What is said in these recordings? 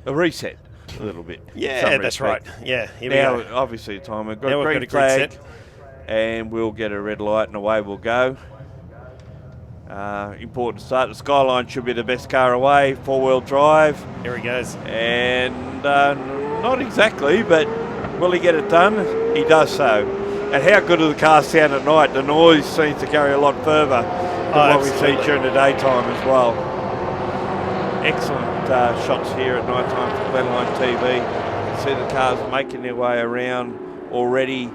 a reset a little bit. Yeah, that's right. Yeah, here we Now, go. obviously, time we've got Now a we've green got a grid flag, set. and we'll get a red light, and away we'll go. Important start. The Skyline should be the best car away. Four-wheel drive. Here he goes. And not exactly, but will he get it done? He does so. And how good do the cars sound at night? The noise seems to carry a lot further than what we see during the daytime as well. Excellent shots here at night time for Glenline TV. You can see the cars making their way around already.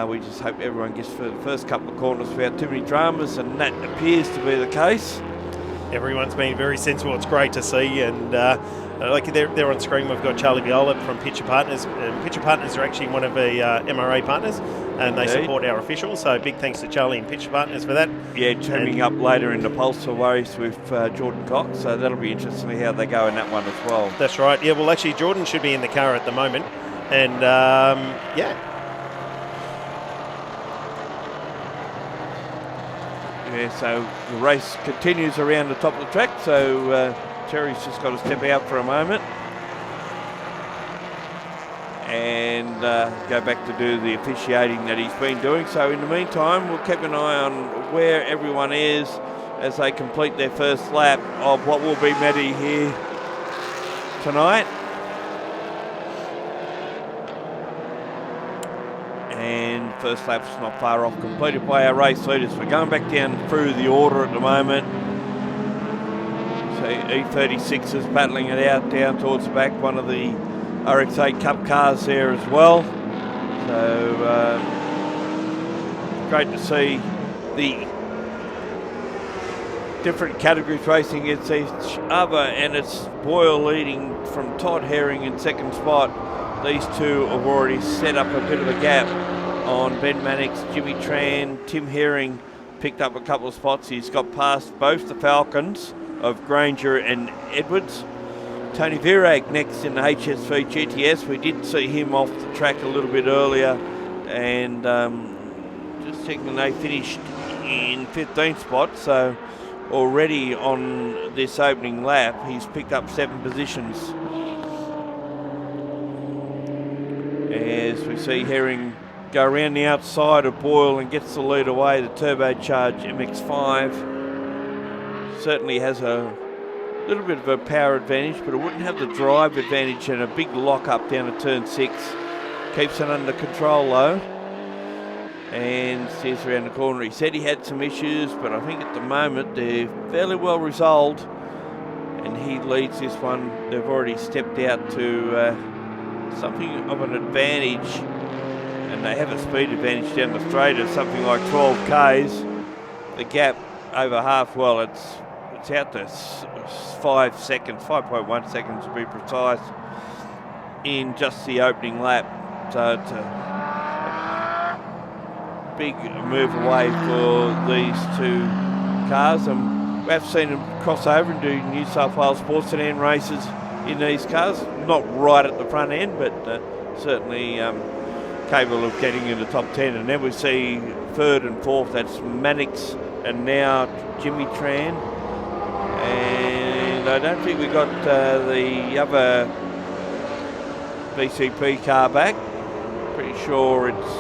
We just hope everyone gets through the first couple of corners without too many dramas, and that appears to be the case. Everyone's been very sensible. It's great to see, and like there on screen, we've got Charlie Viola from Picture Partners. Picture Partners are actually one of the MRA partners, and they support our officials. So big thanks to Charlie and Picture Partners for that. Yeah, coming up later in the Pulsar race with Jordan Cox, so that'll be interesting to see how they go in that one as well. That's right. Yeah, well, actually, Jordan should be in the car at the moment, and yeah. Yeah, so the race continues around the top of the track, so Terry's just got to step out for a moment and go back to do the officiating that he's been doing. So in the meantime, we'll keep an eye on where everyone is as they complete their first lap of what will be Matty here tonight. And first lap's not far off, completed by our race leaders. We're going back down through the order at the moment. So E36 is battling it out down towards the back, one of the RX8 Cup cars there as well. So great to see the different categories racing against each other, and it's Boyle leading from Todd Herring in second spot. These two have already set up a bit of a gap on Ben Mannix, Jimmy Tran. Tim Herring picked up a couple of spots. He's got past both the Falcons of Granger and Edwards. Tony Virag next in the HSV GTS. We did see him off the track a little bit earlier, and just checking, they finished in 15th spot, so already on this opening lap he's picked up 7 positions. As we see Herring go around the outside of Boyle and gets the lead away, the turbocharged MX-5 certainly has a little bit of a power advantage, but it wouldn't have the drive advantage, and a big lock up down to turn 6. Keeps it under control though, and steers around the corner. He said he had some issues, but I think at the moment they're fairly well resolved, and he leads this one. They've already stepped out to something of an advantage, and they have a speed advantage down the straight of something like 12 Ks. The gap over half, well, it's out to 5 seconds, 5.1 seconds to be precise, in just the opening lap. So it's a big move away for these two cars, and we have seen them cross over and do New South Wales Sports Sedan races in these cars. Not right at the front end, but certainly capable of getting in the top 10. And then we see third and fourth, that's Mannix and now Jimmy Tran. And I don't think we got the other VCP car back. Pretty sure it's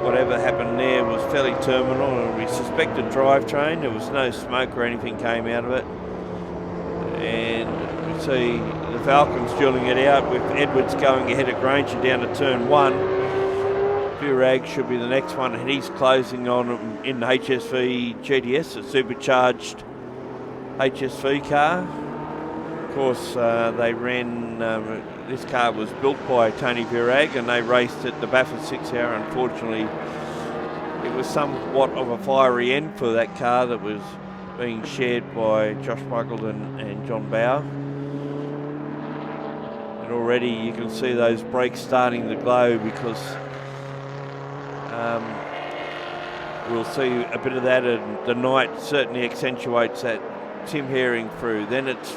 whatever happened there was fairly terminal, and we suspected drivetrain. There was no smoke or anything came out of it. And we see the Falcons dueling it out with Edwards going ahead of Granger down to turn 1. Virag should be the next one, and he's closing on him in the HSV GTS, a supercharged HSV car. Of course, they ran, this car was built by Tony Virag, and they raced at the Bathurst 6 Hour. Unfortunately, it was somewhat of a fiery end for that car that was being shared by Josh Muggleton and John Bauer. And already you can see those brakes starting to glow, because we'll see a bit of that, and the night certainly accentuates that. Tim Herring through, then it's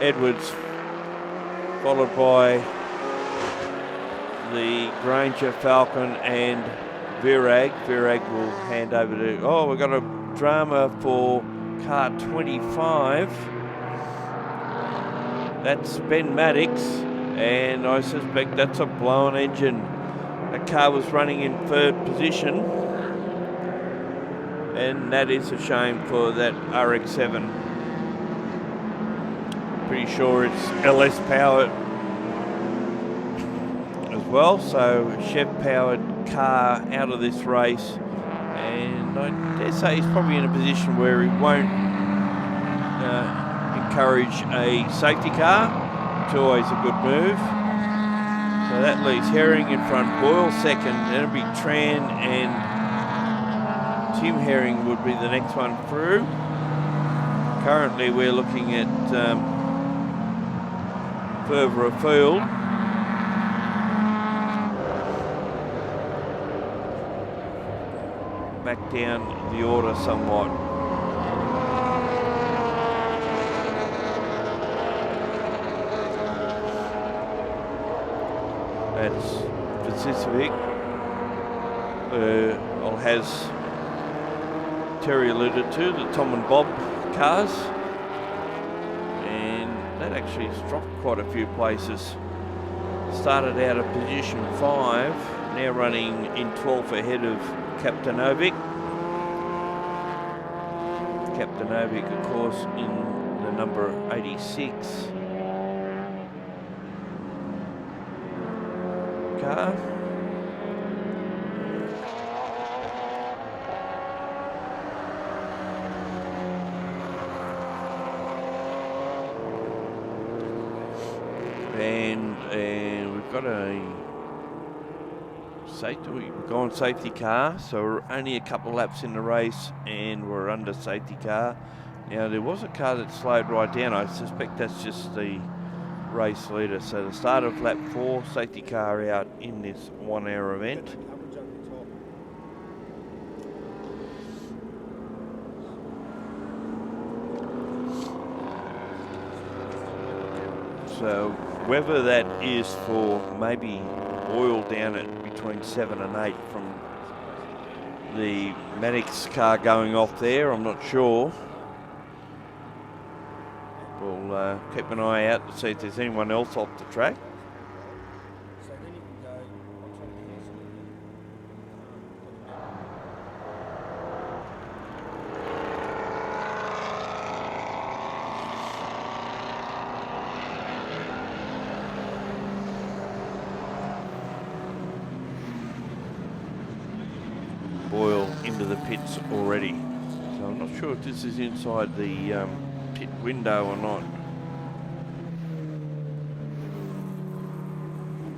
Edwards, followed by the Granger, Falcon and Virag. Virag will hand over to, oh, we've got a drama for car 25. That's Ben Maddox, and I suspect that's a blown engine. That car was running in 3rd position, and that is a shame for that RX-7. Pretty sure it's LS powered as well, so a Chev powered car out of this race, and I dare say he's probably in a position where he won't encourage a safety car. It's always a good move. So that leaves Herring in front, Boyle second, then it'll be Tran and Tim Herring would be the next one through. Currently we're looking at further afield. Back down the order somewhat. That's Pacific. Or has Terry alluded to, the Tom and Bob cars. And that actually has dropped quite a few places. Started out of position 5, now running in 12th ahead of Kaptanovic. Kaptanovic, of course, in the number 86 car. And we've got a safety, we've gone safety car, so we're only a couple of laps in the race and we're under safety car. Now there was a car that slowed right down. I suspect that's just the race leader. So the start of lap 4, safety car out in this 1 hour event. So whether that is for maybe oil down at between 7 and 8 from the Maddox car going off there, I'm not sure. We'll keep an eye out to see if there's anyone else off the track. Boyle into the pits already. So I'm not sure if this is inside the pit window or not.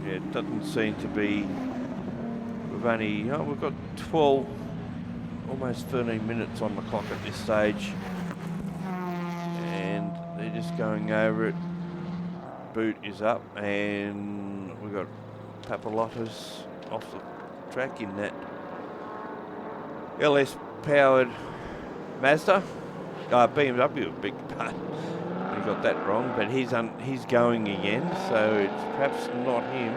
Yeah, it doesn't seem to be. We've got 12, almost 13 minutes on the clock at this stage. And they're just going over it. Boot is up and we've got Papalotas off the track in that LS powered Mazda. BMW, big part. I got that wrong, but he's going again, so it's perhaps not him.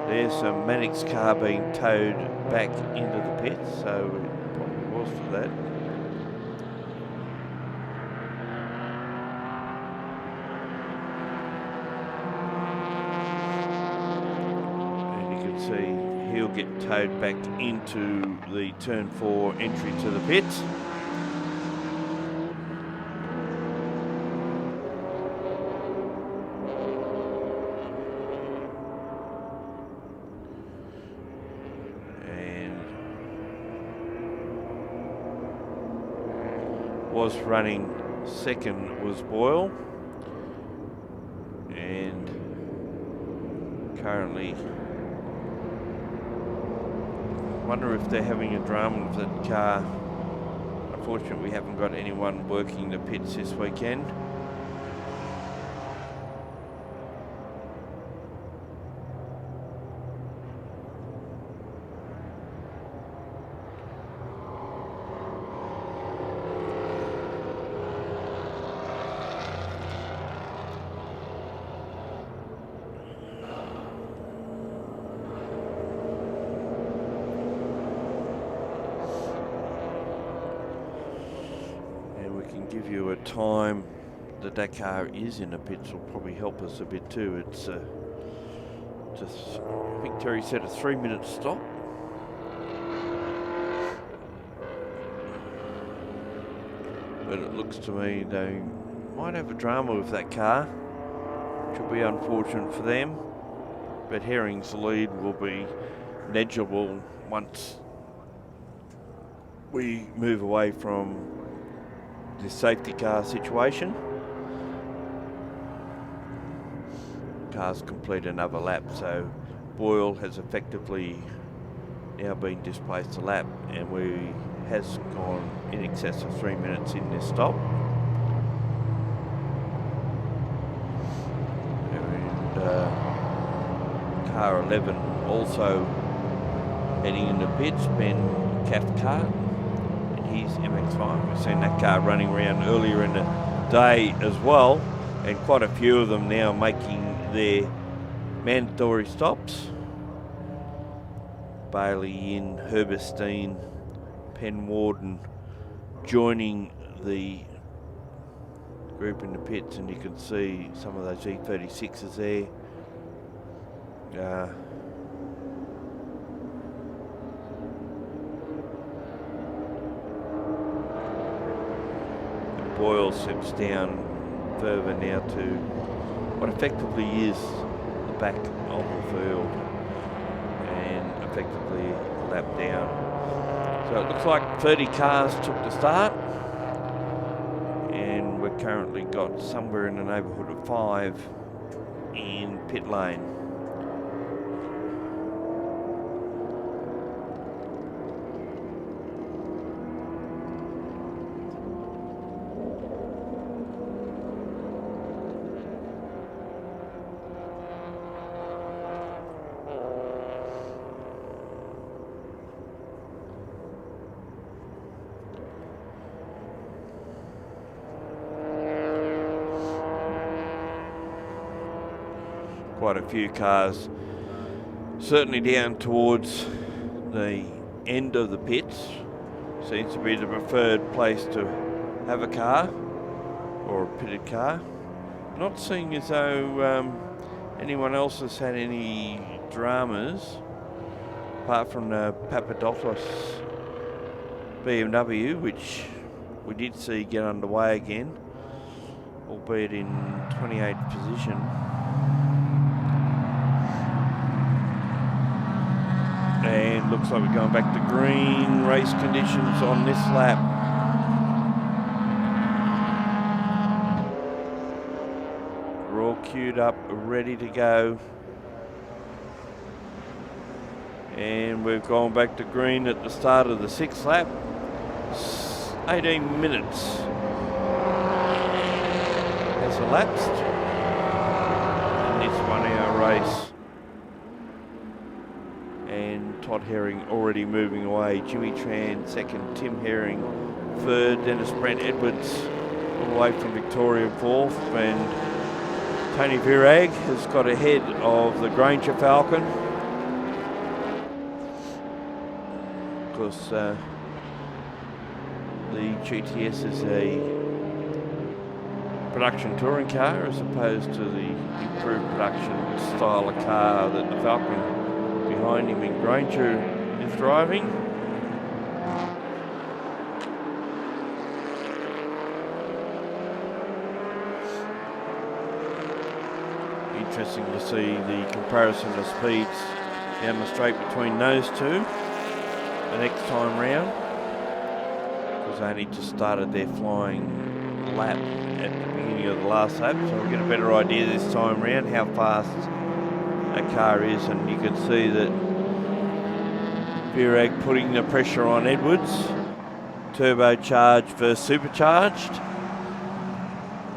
There's a Maddox car being towed back into the pit, so it probably was for that. And you can see he'll get towed back into the turn 4 entry to the pits. And was running second was Boyle. And currently wonder if they're having a drama with that car. Unfortunately, we haven't got anyone working the pits this weekend. Give you a time that that car is in the pits will probably help us a bit too. It's just, I think Terry said a 3-minute stop. But it looks to me they might have a drama with that car, which will be unfortunate for them. But Herring's lead will be negligible once we move away from the safety car situation. Cars complete another lap, so Boyle has effectively now been displaced a lap, and we has gone in excess of 3 minutes in this stop. And car 11 also heading in the pits, Ben Cathcart, and he's MX5. We've seen that car running around earlier in the day as well, and quite a few of them now making their mandatory stops. Bailey in, Herberstein, Penn Warden joining the group in the pits, and you can see some of those E36s there. Boyle steps down further now to what effectively is the back of the field, and effectively a lap down. So it looks like 30 cars took the start, and we've currently got somewhere in the neighbourhood of 5 in pit lane. Quite a few cars, certainly down towards the end of the pits. Seems to be the preferred place to have a car, or a pitted car. Not seeing as though anyone else has had any dramas, apart from the Papadopoulos BMW, which we did see get underway again, albeit in 28th position. And looks like we're going back to green race conditions on this lap. We're all queued up, ready to go. And we've gone back to green at the start of the 6th lap. 18 minutes has elapsed in this 1-hour race. And Todd Herring already moving away. Jimmy Tran second, Tim Herring third, Dennis Brent Edwards all the way from Victoria fourth, and Tony Virag has got ahead of the Granger Falcon. Of course, the GTS is a production touring car as opposed to the improved production style of car that the Falcon behind him in Granger is driving. Interesting to see the comparison of speeds down the straight between those two the next time round, because they only just started their flying lap at the beginning of the last lap, so we'll get a better idea this time round how fast that car is. And you can see that Virag putting the pressure on Edwards, turbocharged versus supercharged,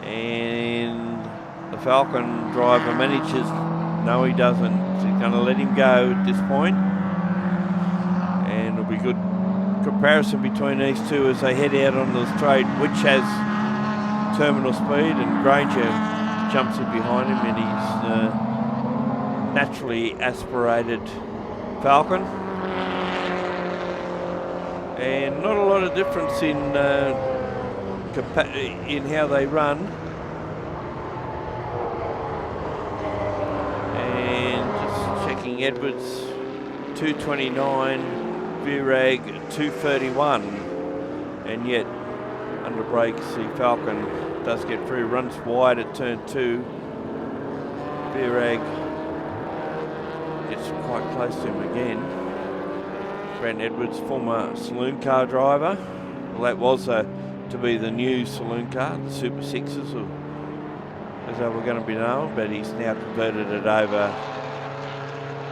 and the Falcon driver manages, no he doesn't, so he's going to let him go at this point, and it'll be good comparison between these two as they head out on the straight, which has terminal speed, and Granger jumps in behind him in his naturally aspirated Falcon. And not a lot of difference in how they run. Edwards 229, Virag 231, and yet under brakes the Falcon does get through, runs wide at turn 2. Virag gets quite close to him again. Brent Edwards, former saloon car driver. Well, that was to be the new saloon car, the Super 6s, or as they were going to be known, but he's now converted it over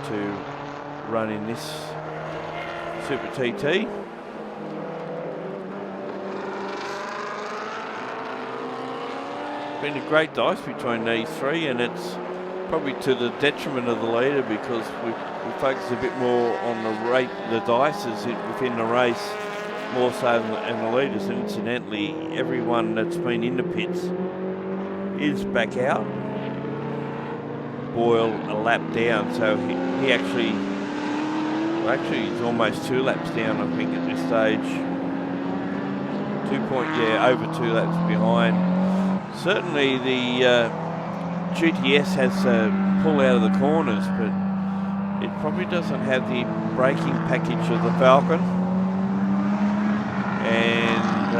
to run in this Super TT. Been a great dice between these three, and it's probably to the detriment of the leader because we focus a bit more on the dices within the race, more so than the leaders. And incidentally, everyone that's been in the pits is back out. Boyle a lap down, so he actually he's almost 2 laps down, I think, at this stage. Over 2 laps behind. Certainly the GTS has pull out of the corners, but it probably doesn't have the braking package of the Falcon. And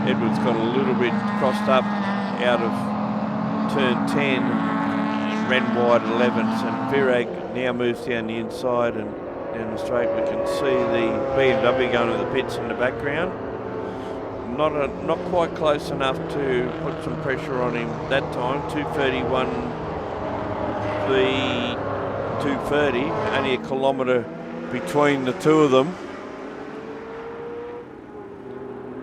Edwards got a little bit crossed up out of turn 10, ran wide at 11th, and Virag now moves down the inside and down the straight. We can see the BMW going to the pits in the background. Not quite close enough to put some pressure on him that time. 231 the 230, only a kilometre between the two of them.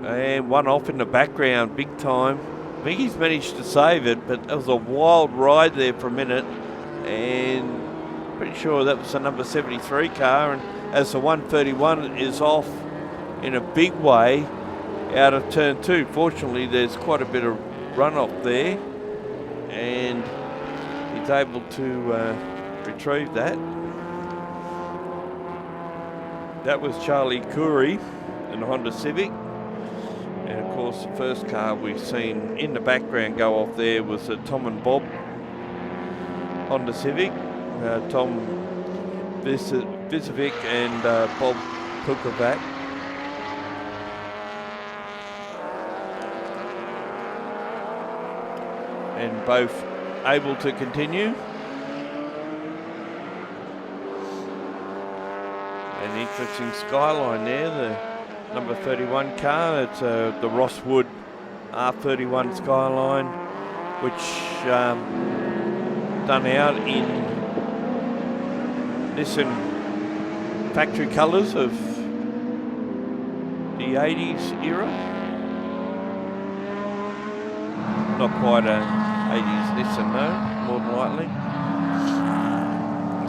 And one off in the background, big time. I think he's managed to save it, but it was a wild ride there for a minute, and pretty sure that was the number 73 car. And as the 131 is off in a big way out of turn 2, fortunately there's quite a bit of runoff there, and he's able to retrieve that. That was Charlie Curry in the Honda Civic. And of course, the first car we've seen in the background go off there was a Tom and Bob Honda Civic. Tom Vizovic and Bob Pukovac. And both able to continue. An interesting skyline there, the number 31 car. It's the Rosswood R31 Skyline, which done out in Nissan factory colours of the 80s era. Not quite a 80s Nissan, no, more than likely.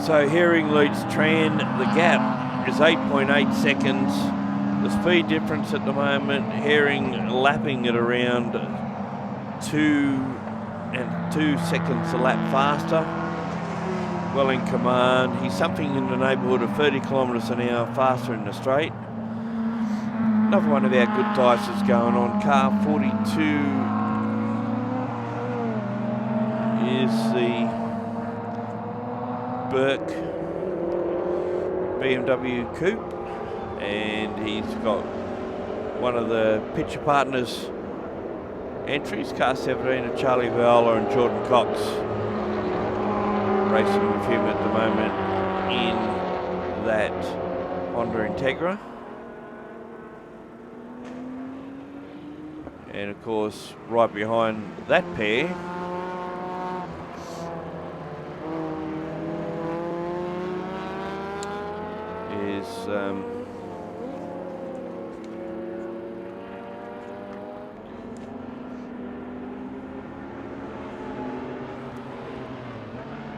So Herring leads Tran. The gap is 8.8 seconds. The speed difference at the moment, Herring lapping at around 2 seconds a lap faster. Well in command. He's something in the neighbourhood of 30 kilometres an hour faster in the straight. Another one of our good dices going on. Car 42 is the Burke BMW Coupe, and he's got one of the picture partners entries, car 17 of Charlie Viola and Jordan Cox, racing with him at the moment in that Honda Integra. And of course, right behind that pair is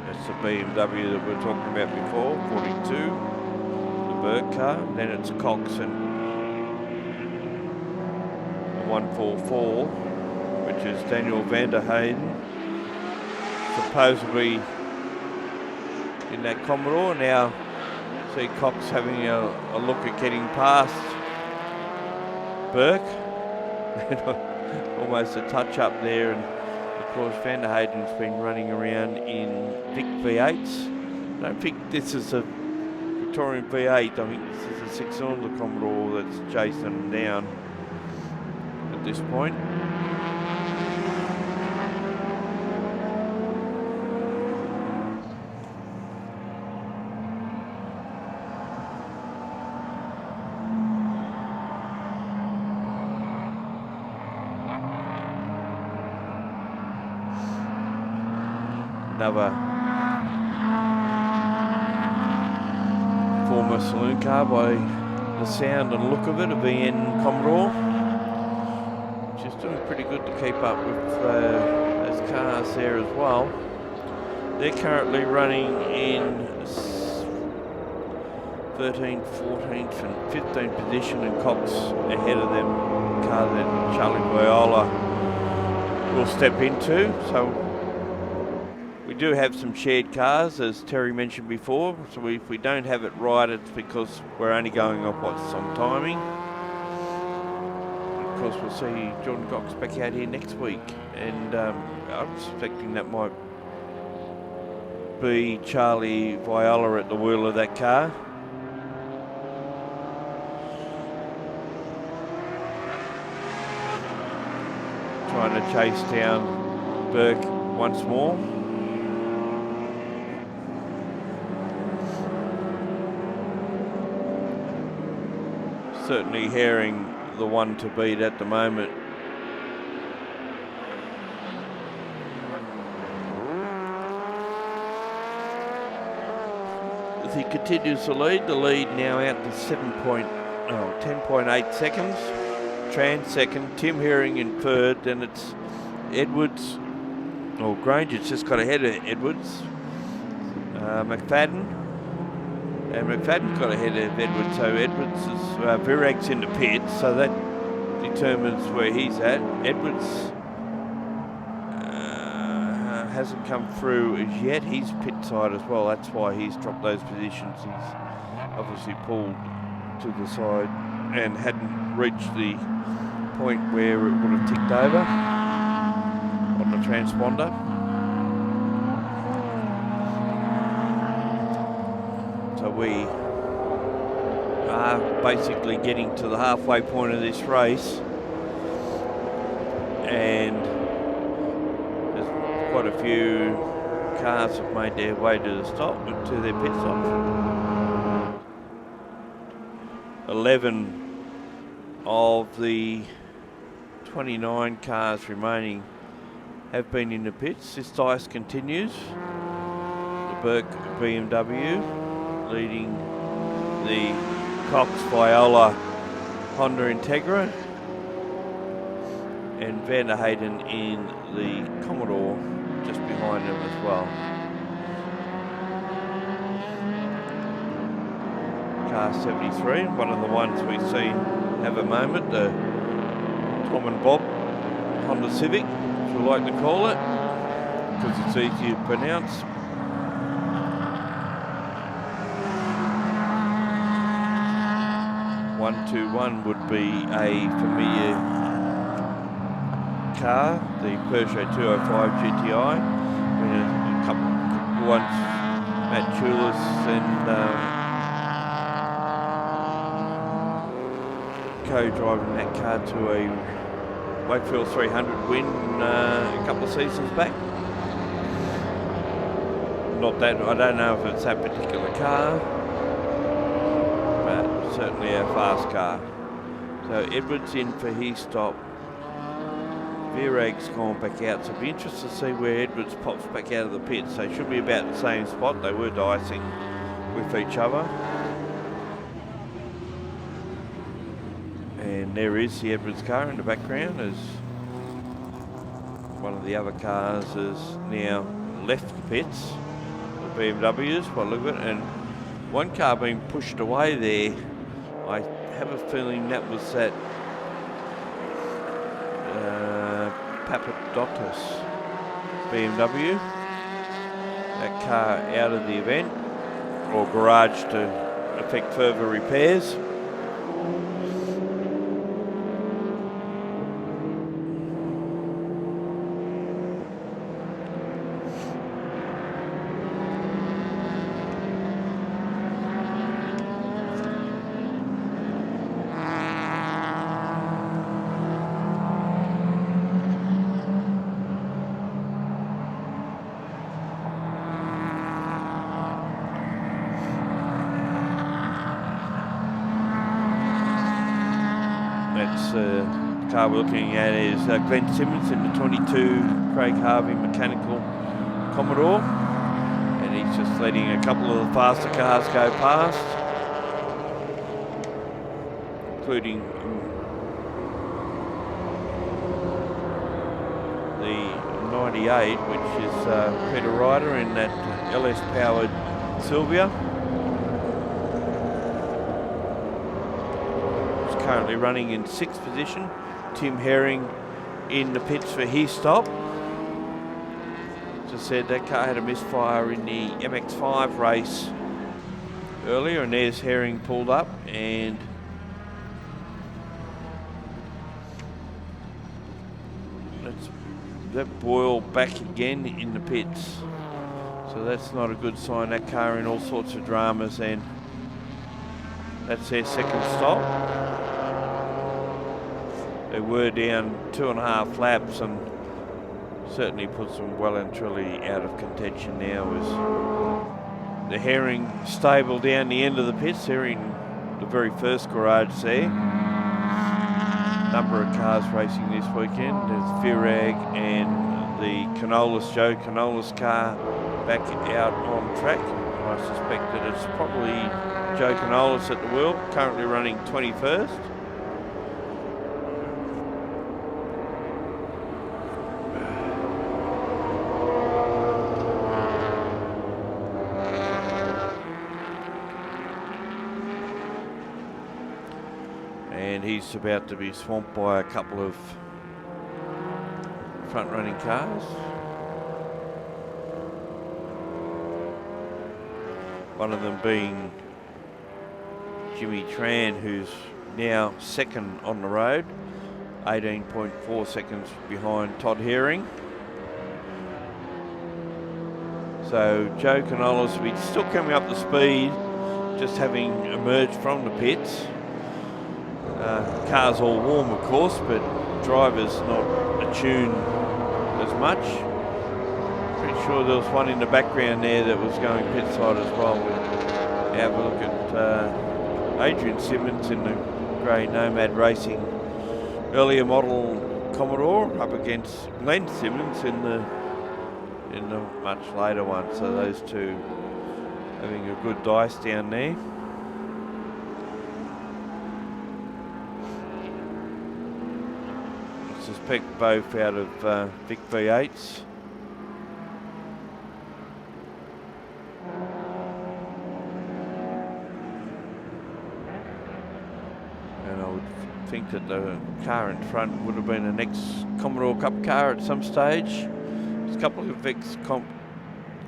that's the BMW that we were talking about before, 42, the Burke car. Then it's Cox and 144, which is Daniel van der Heyden, supposedly in that Commodore. Now see Cox having a look at getting past Burke. Almost a touch up there, and of course van der Heyden's been running around in Vic V8s don't think this is a Victorian V8. I think this is a 6-cylinder Commodore that's chasing them down at this point. Another former saloon car by the sound and look of it, a VN Commodore, which is doing pretty good to keep up with those cars there as well. They're currently running in 13th, 14th and 15th position, and Cox ahead of them car that Charlie Viola will step into. So we do have some shared cars, as Terry mentioned before, so if we don't have it right, it's because we're only going off what's on timing. Of course, we'll see Jordan Cox back out here next week, and I'm suspecting that might be Charlie Viola at the wheel of that car. Trying to chase down Burke once more. Certainly Herring the one to beat at the moment. As he continues to lead, the lead now out to 10.8 seconds. Tran second, Tim Herring in third, then it's Edwards, or Granger's just got ahead of Edwards. McFadden. And McFadden got ahead of Edwards, so Edwards is Virag's in the pit, so that determines where he's at. Edwards hasn't come through as yet. He's pit side as well. That's why he's dropped those positions. He's obviously pulled to the side and hadn't reached the point where it would have ticked over on the transponder. So we are basically getting to the halfway point of this race, and there's quite a few cars have made their way to the stop, to their pit stop. 11 of the 29 cars remaining have been in the pits. This dice continues. The Burke BMW leading the Cox Viola Honda Integra, and Van der Hayden in the Commodore just behind them as well. Car 73, one of the ones we see have a moment, the Tom and Bob Honda Civic, as we like to call it, because it's easy to pronounce. One would be a familiar car, the Peugeot 205 GTI. Been a couple ones, Matt Chulis and co-driving that car to a Wakefield 300 win a couple of seasons back. Not that, I don't know if it's that particular car, but certainly a fast car. So Edwards in for his stop. Virag's gone back out, so it'll be interesting to see where Edwards pops back out of the pit. So it should be about the same spot. They were dicing with each other. And there is the Edwards car in the background, as one of the other cars has now left the pits, the BMWs, by the look of it, and one car being pushed away there. I have a feeling that was that Papadopoulos BMW. That car out of the event, or garage to effect further repairs. the car we're looking at is Glenn Simmons in the 22 Craig Harvey mechanical Commodore, and he's just letting a couple of the faster cars go past, including the 98, which is Peter Ryder in that LS powered Sylvia. It's currently running in 6th position. Tim Herring in the pits for his stop. As I said, that car had a misfire in the MX5 race earlier, and there's Herring pulled up, and that Boyle back again in the pits. So that's not a good sign. That car in all sorts of dramas, and that's their second stop. They were down 2.5 laps and certainly puts them well and truly out of contention now as the Herring stable down the end of the pits. They're in the very first garage there. Number of cars racing this weekend. There's Virag and the Joe Canolis car back out on track. I suspect that it's probably Joe Canolis at the wheel, currently running 21st. And he's about to be swamped by a couple of front-running cars. One of them being Jimmy Tran, who's now second on the road, 18.4 seconds behind Todd Herring. So Joe Canolis will be still coming up to speed, just having emerged from the pits. Car's all warm, of course, but driver's not attuned as much. Pretty sure there was one in the background there that was going pit side as well. We have a look at Adrian Simmons in the grey Nomad Racing earlier model Commodore up against Glenn Simmons in the much later one. So those two having a good dice down there. Suspect both out of Vic V8s. And I would think that the car in front would have been the next Commodore Cup car at some stage. There's a couple of Vic's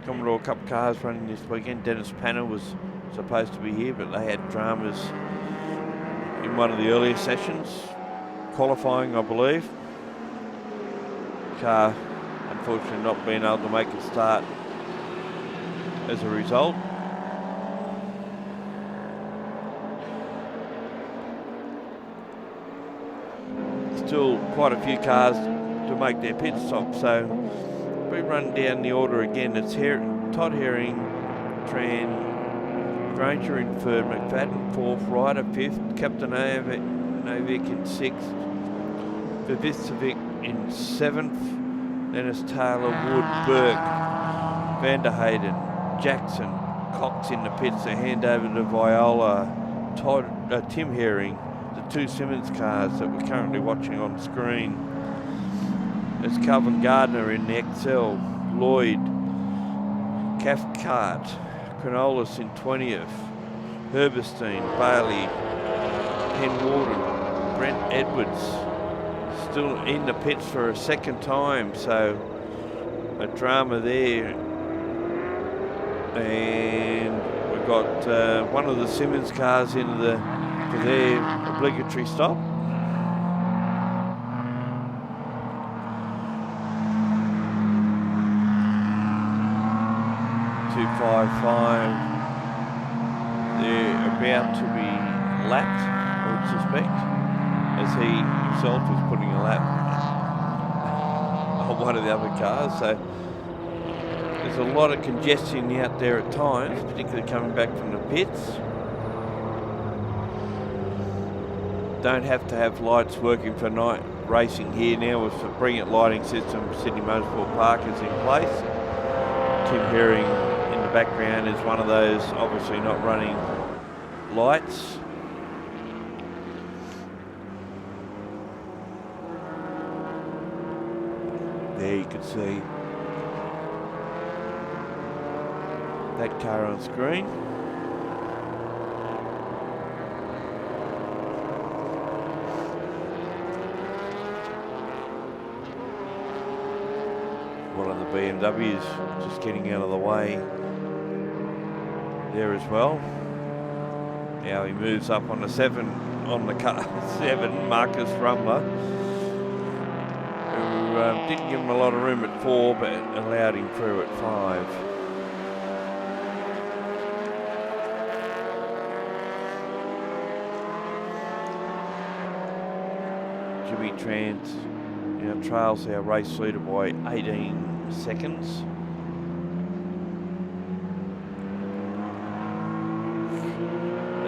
Commodore Cup cars running this weekend. Dennis Panner was supposed to be here, but they had dramas in one of the earlier sessions. Qualifying, I believe. Car unfortunately not being able to make a start as a result. Still quite a few cars to make their pit stop, so we run down the order again. It's Todd Herring, Tran, Granger in third, McFadden fourth, Ryder fifth, Captain Novik in sixth, Vivicevic in 7th, Dennis Taylor, Wood, Burke, Van der Hayden, Jackson, Cox in the pits. They hand over to Viola, Tim Herring, the two Simmons cars that we're currently watching on screen. There's Calvin Gardner in the XL, Lloyd, Cathcart, Canolis in 20th, Herberstein, Bailey, Penn Warden, Brent Edwards, still in the pits for a second time, so a drama there. And we've got one of the Simmons cars for their obligatory stop. They're about to be lapped, I would suspect, as he himself is putting a lap on one of the other cars. So there's a lot of congestion out there at times, particularly coming back from the pits. don't have to have lights working for night racing here now with a brilliant lighting system Sydney Motorsport Park is in place. Tim Herring in the background is one of those, obviously not running lights. There you can see that car on screen. One of the BMWs just getting out of the way there as well. Now he moves up on the 7 on the car 7, Marcus Rumbler, who didn't give him a lot of room at 4 but allowed him through at 5. Jimmy Trans trails our race leader by 18 seconds.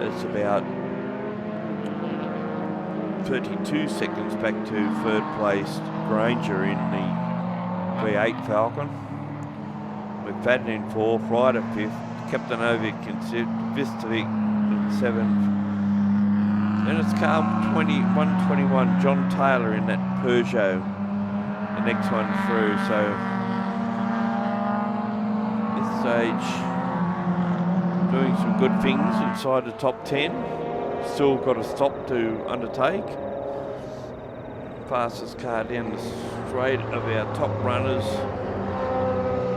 It's about 32 seconds back to third placed Granger in the V8 Falcon. McFadden in 4th, Ryder 5th, Kaptanovic in 6th, Vistovic in 7th. Then it's car 121, John Taylor in that Peugeot, the next one through. So this stage doing some good things inside the top 10. Still got a stop to undertake. Fastest car down the straight of our top runners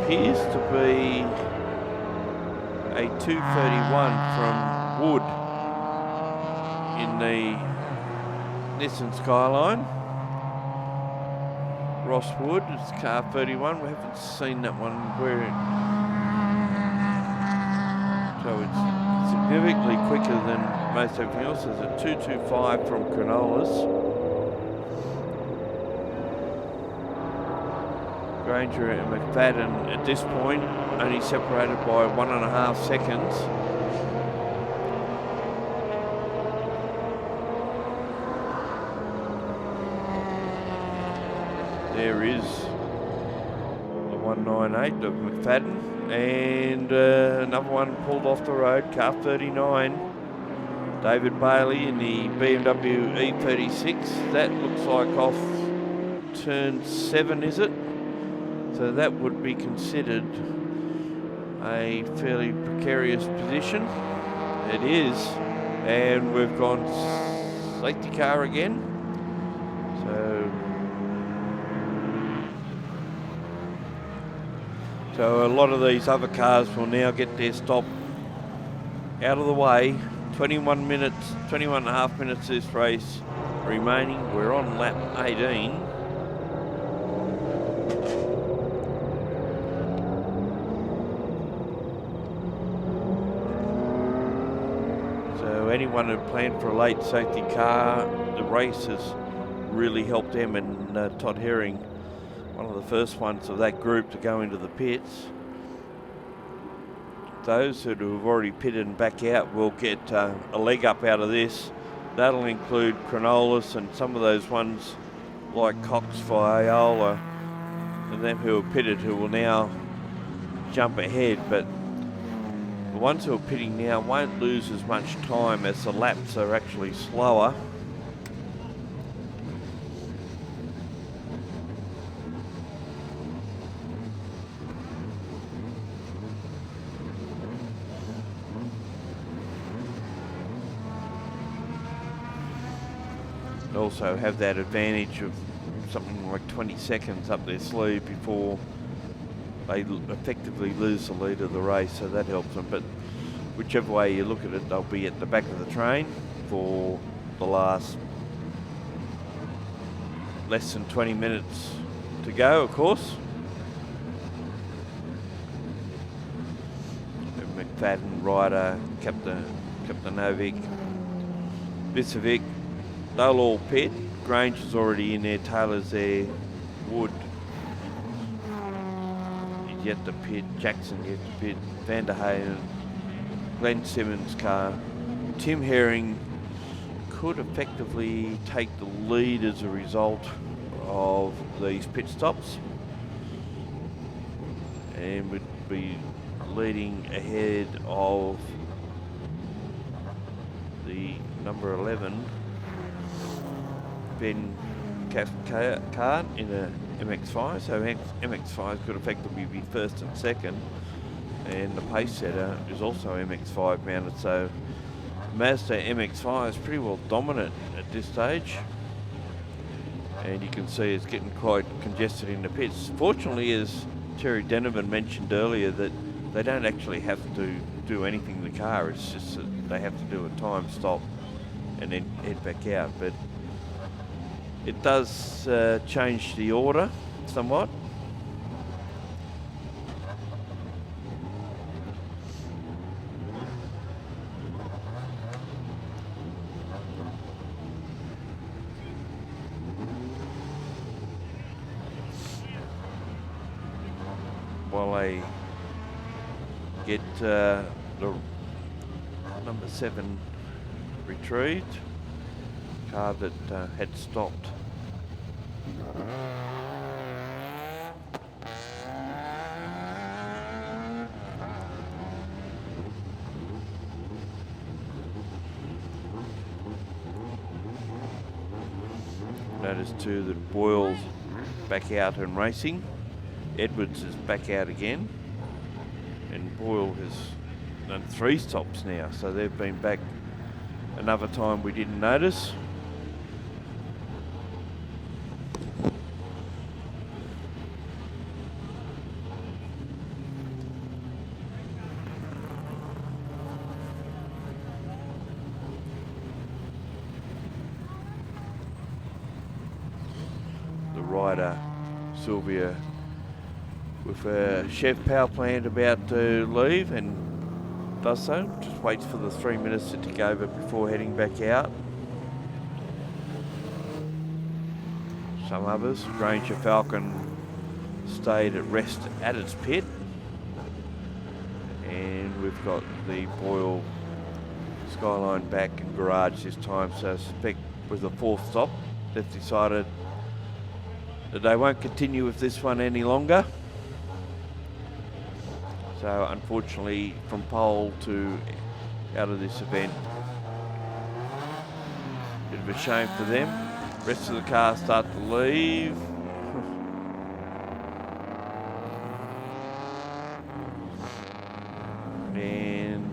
appears to be a 2:31 from Wood in the Nissan Skyline. Ross Wood is car 31. We haven't seen that one where so it's significantly quicker than most everything else. There's a 2:25 from Cronulla's. Granger and McFadden at this point only separated by 1.5 seconds. There is the 198 of McFadden, and another one pulled off the road, car 39. David Bailey in the BMW E36. That looks like off turn 7, is it? So that would be considered a fairly precarious position. It is, and we've gone safety car again. So a lot of these other cars will now get their stop out of the way. 21 minutes, 21 and a half minutes this race remaining. We're on lap 18. So anyone who planned for a late safety car, the race has really helped them, and Todd Herring, one of the first ones of that group to go into the pits. Those who have already pitted and back out will get a leg up out of this. That'll include Cronulla's and some of those ones like Cox, Viola, and them who are pitted who will now jump ahead. But the ones who are pitting now won't lose as much time as the laps are actually slower. Also have that advantage of something like 20 seconds up their sleeve before they effectively lose the lead of the race, so that helps them. But whichever way you look at it, they'll be at the back of the train for the last less than 20 minutes to go, of course. McFadden, Ryder, Kaptanovic, Visovic, they'll all pit. Granger's already in there, Taylor's there, Wood is yet to pit, Jackson yet to pit, Van der Hayen, Glenn Simmons' car, Tim Herring could effectively take the lead as a result of these pit stops, and would be leading ahead of the number 11 Ben Cathcart in a MX-5. So MX-5 could effectively be first and second, and the pace setter is also MX-5 mounted. So Mazda MX-5 is pretty well dominant at this stage, and you can see it's getting quite congested in the pits. Fortunately, as Terry Denovan mentioned earlier, that they don't actually have to do anything to the car. It's just that they have to do a time stop and then head back out. But it does change the order somewhat. While they get the number 7 retrieved, car that had stopped. Notice too that Boyle's back out and racing. Edwards is back out again, and Boyle has done 3 stops now, so they've been back another time we didn't notice. The rider, Sylvia, with a Chev power plant about to leave, and does so. Just waits for the 3 minutes to tick over before heading back out. Some others, Ranger Falcon, stayed at rest at its pit, and we've got the Boyle Skyline back in garage this time. So I suspect with the 4th stop, they've decided that they won't continue with this one any longer. So unfortunately, from pole to out of this event, bit of a shame for them. Rest of the cars start to leave. And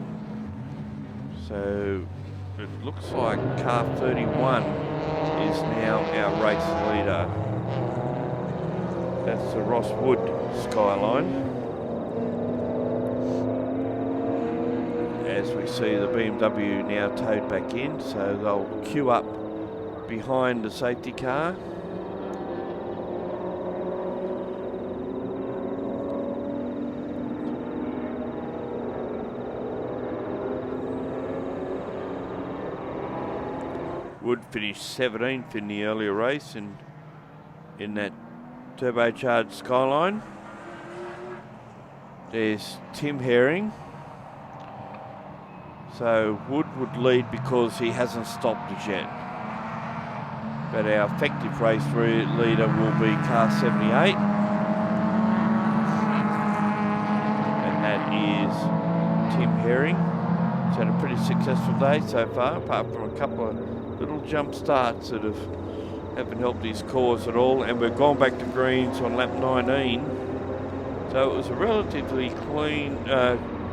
so it looks like car 31 is now our race leader. That's the Ross Wood Skyline. As we see the BMW now towed back in, so they'll queue up behind the safety car. Wood finished 17th in the earlier race in that turbocharged Skyline. There's Tim Herring. So Wood would lead because he hasn't stopped as yet. But our effective race leader will be car 78. And that is Tim Herring. He's had a pretty successful day so far, apart from a couple of little jump starts that haven't helped his cause at all. And we've gone back to greens on lap 19. So it was a relatively clean,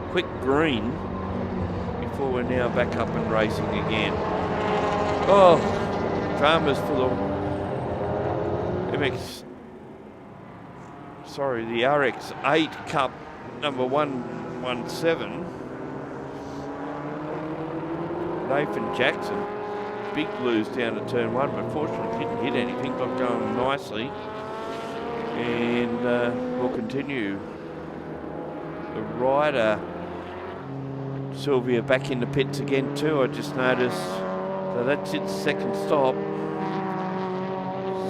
quick green, before we're now back up and racing again. Oh, dramas for the the RX8 Cup number 117. Nathan Jackson, big lose down to turn 1, but fortunately didn't hit anything, got going nicely. And we'll continue. The rider, Sylvia, back in the pits again too, I just noticed. So that's its 2nd stop.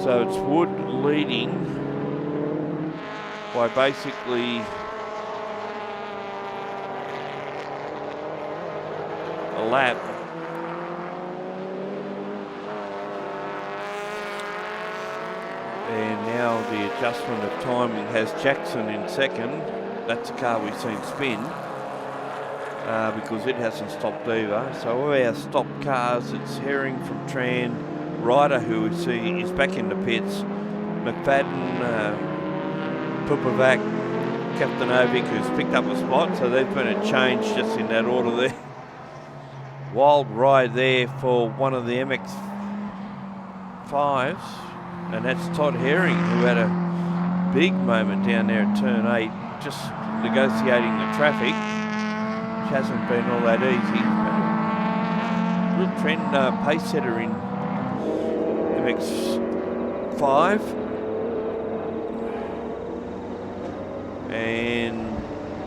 So it's Wood leading by basically a lap. And now the adjustment of timing has Jackson in second. That's a car we've seen spin because it hasn't stopped either. So all our stopped cars, it's Herring from Tran, Ryder, who we see is back in the pits, McFadden, Pupovac, Kaptanovic, who's picked up a spot. So there's been a change just in that order there. Wild ride there for one of the MX-5s, and that's Todd Herring, who had a big moment down there at turn 8, just negotiating the traffic, which hasn't been all that easy. A real trend pace setter in MX-5. And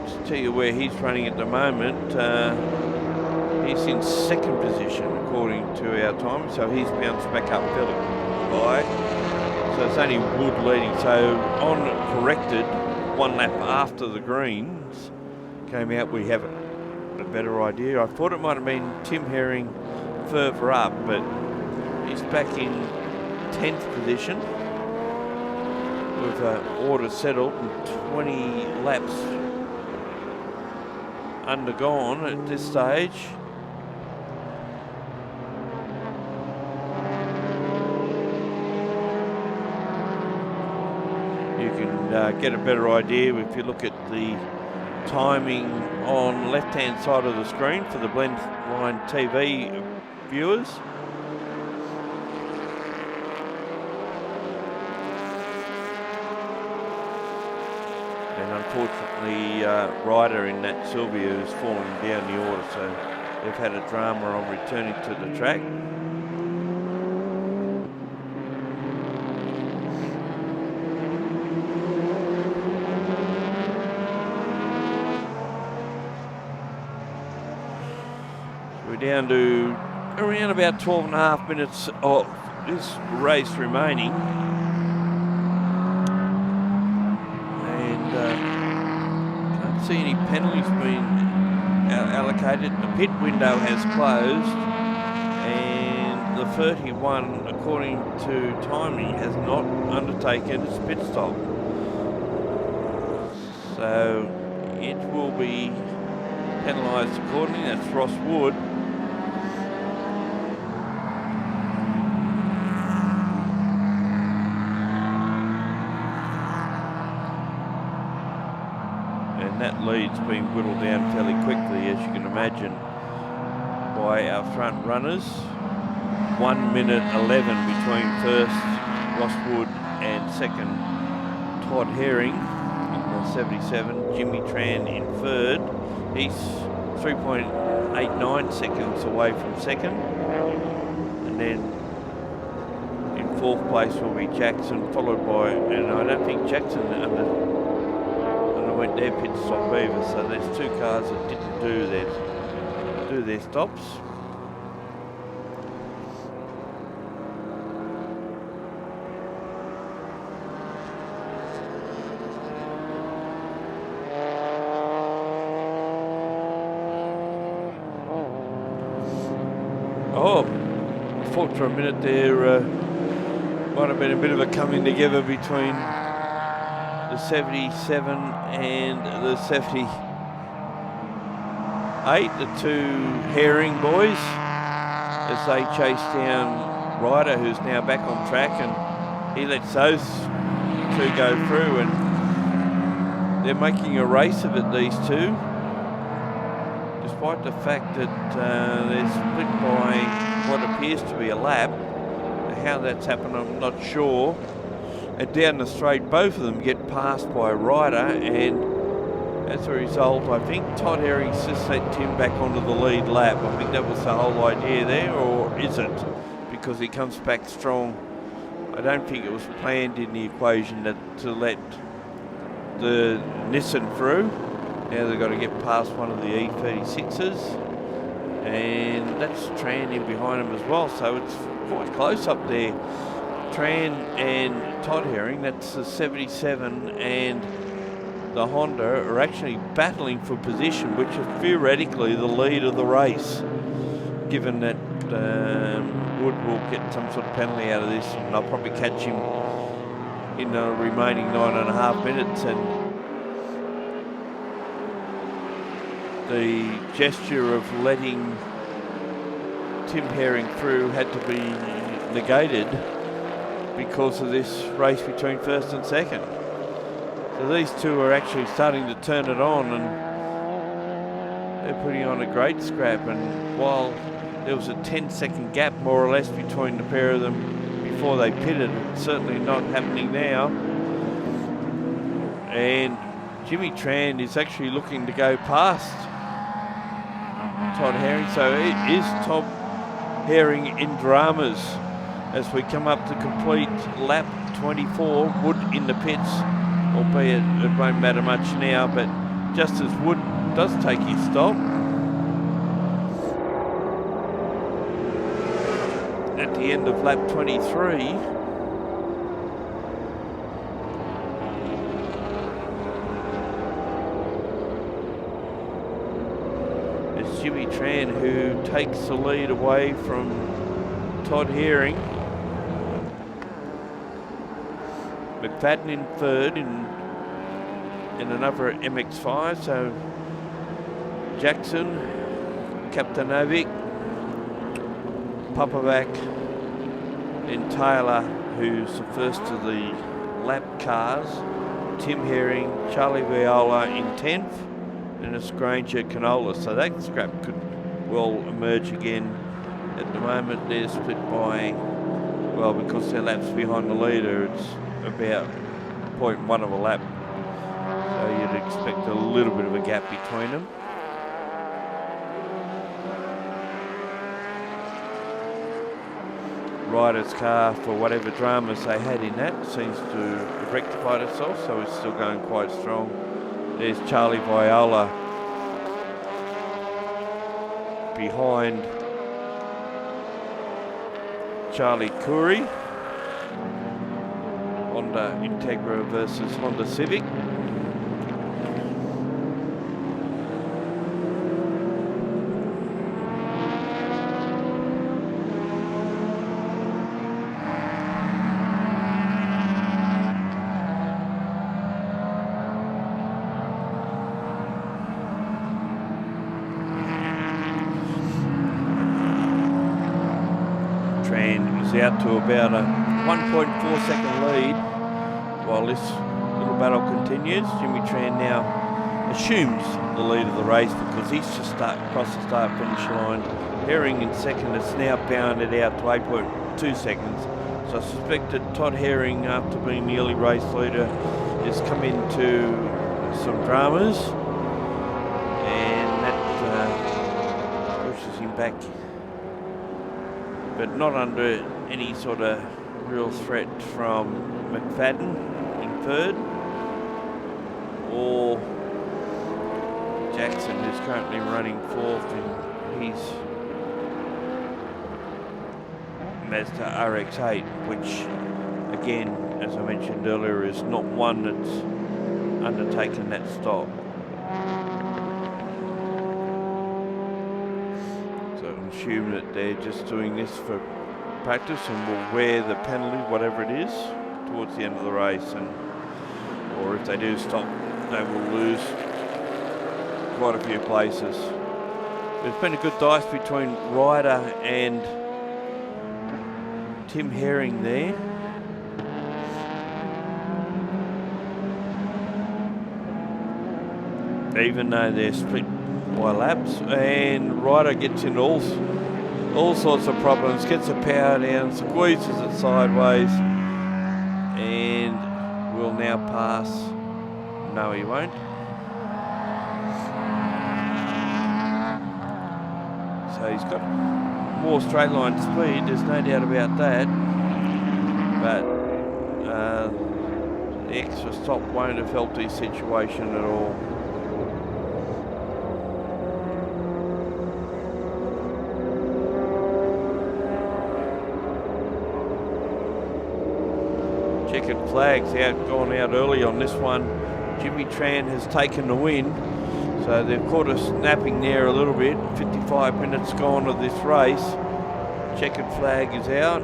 to tell you where he's running at the moment, he's in second position according to our time, so he's bounced back up fairly high. So it's only Wood leading. So on corrected, one lap after the greens came out, we have a better idea. I thought it might have been Tim Herring further up, but he's back in 10th position with order settled and 20 laps undergone at this stage. You can get a better idea if you look at the timing on the left-hand side of the screen for the Blend Line TV viewers. And unfortunately, Ryder in that Sylvia is falling down the order, so they've had a drama on returning to the track. Down to around about 12.5 minutes of this race remaining, and can't see any penalties being allocated. The pit window has closed, and the 31, according to timing, has not undertaken its pit stop, so it will be penalised accordingly. That's Ross Wood. That lead's been whittled down fairly quickly, as you can imagine, by our front runners. 1 minute 11 between first Ross Wood and second Todd Herring in the 77. Jimmy Tran in third. He's 3.89 seconds away from second. And then in fourth place will be Jackson, followed by, and I don't think Jackson went their pit stop either, so there's two cars that didn't do their stops. Oh, I thought for a minute there might have been a bit of a coming together between the 77 and the 78, the two Herring boys, as they chase down Ryder, who's now back on track, and he lets those two go through, and they're making a race of it, these two, despite the fact that they're split by what appears to be a lap. How that's happened, I'm not sure. And down the straight, both of them get passed by Ryder, and as a result, I think Todd Herring's just let Tim back onto the lead lap. I think that was the whole idea there, or is it? Because he comes back strong. I don't think it was planned in the equation to let the Nissan through. Now they've got to get past one of the E36s, and that's Tran in behind him as well, so it's quite close up there. Tran and Todd Herring, that's the 77 and the Honda, are actually battling for position, which is theoretically the lead of the race, given that Wood will get some sort of penalty out of this, and they'll probably catch him in the remaining 9.5 minutes, and the gesture of letting Tim Herring through had to be negated because of this race between first and second. So these two are actually starting to turn it on, and they're putting on a great scrap. And while there was a 10-second gap more or less between the pair of them before they pitted, it's certainly not happening now. And Jimmy Tran is actually looking to go past Todd Herring. So it is Todd Herring in dramas as we come up to complete lap 24. Wood in the pits, albeit it won't matter much now, but just as Wood does take his stop at the end of lap 23, it's Jimmy Tran who takes the lead away from Todd Herring. McFadden in third in another MX5, so Jackson, Kaptanovic, Popovac, and Taylor, who's the first of the lap cars, Tim Herring, Charlie Viola in 10th, and a Granger Canola. So that scrap could well emerge again. At the moment they're split by, well, because they're laps behind the leader, it's about 0.1 of a lap. So you'd expect a little bit of a gap between them. Ryder's car, for whatever dramas they had in that, seems to have rectified itself, so it's still going quite strong. There's Charlie Viola behind Charlie Curry. Honda Integra versus Honda Civic. Out to about a 1.4 second lead while this little battle continues. Jimmy Tran now assumes the lead of the race because he's just across the start finish line. Herring in second has now bounded out to 8.2 seconds. So I suspect that Todd Herring, after being the early race leader, has come into some dramas, and that pushes him back, but not under any sort of real threat from McFadden in third, or Jackson, who's currently running fourth in his Mazda RX-8, which again, as I mentioned earlier, is not one that's undertaken that stop. So I assume that they're just doing this for practice and will wear the penalty, whatever it is, towards the end of the race, and or if they do stop, they will lose quite a few places. There's been a good dice between Ryder and Tim Herring there. Even though they're split by laps, and Ryder gets in all sorts of problems, gets the power down, squeezes it sideways, and will now pass. No, he won't. So he's got more straight line speed, there's no doubt about that, but the extra stop won't have helped his situation at all. Checkered flags gone out early on this one. Jimmy Tran has taken the win, so they've caught us napping there a little bit. 55 minutes gone of this race. Checkered flag is out,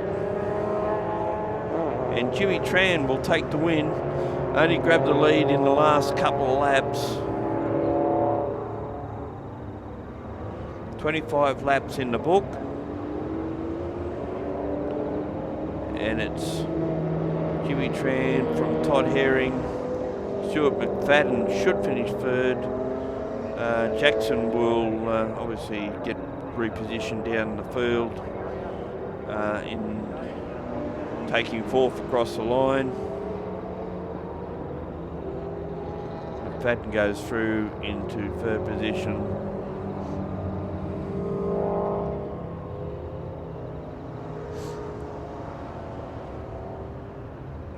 And Jimmy Tran will take the win. Only grabbed the lead in the last couple of laps. 25 laps in the book. And it's Jimmy Tran from Todd Herring. Stuart McFadden should finish third. Jackson will obviously get repositioned down the field in taking fourth across the line. McFadden goes through into third position.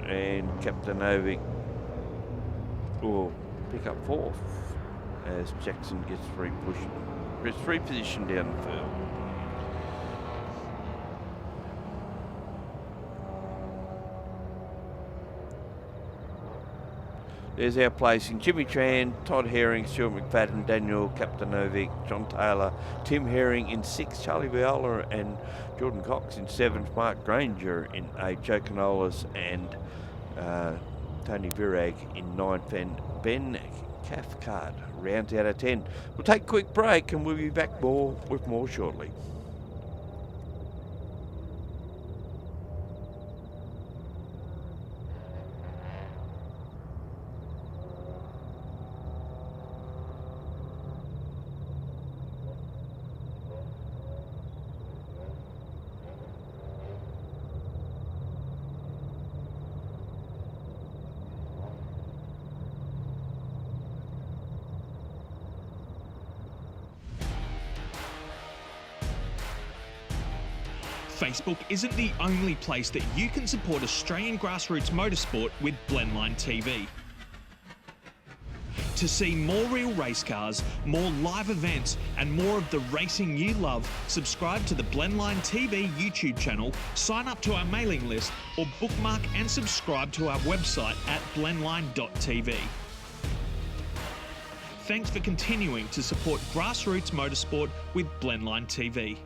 And Kaptanovic will pick up fourth as Jackson gets repositioned down the field. There's our placing. Jimmy Tran, Todd Herring, Stuart McFadden, Daniel Kaptanovic, John Taylor, Tim Herring in 6th, Charlie Viola and Jordan Cox in 7th, Mark Granger in 8th, Joe Canolas and Tony Virag in 9th, and Ben Cathcart rounds out of 10. We'll take a quick break and we'll be back with more shortly. Facebook isn't the only place that you can support Australian grassroots motorsport with Blendline TV. To see more real race cars, more live events, and more of the racing you love, subscribe to the Blendline TV YouTube channel, sign up to our mailing list, or bookmark and subscribe to our website at blendline.tv. Thanks for continuing to support grassroots motorsport with Blendline TV.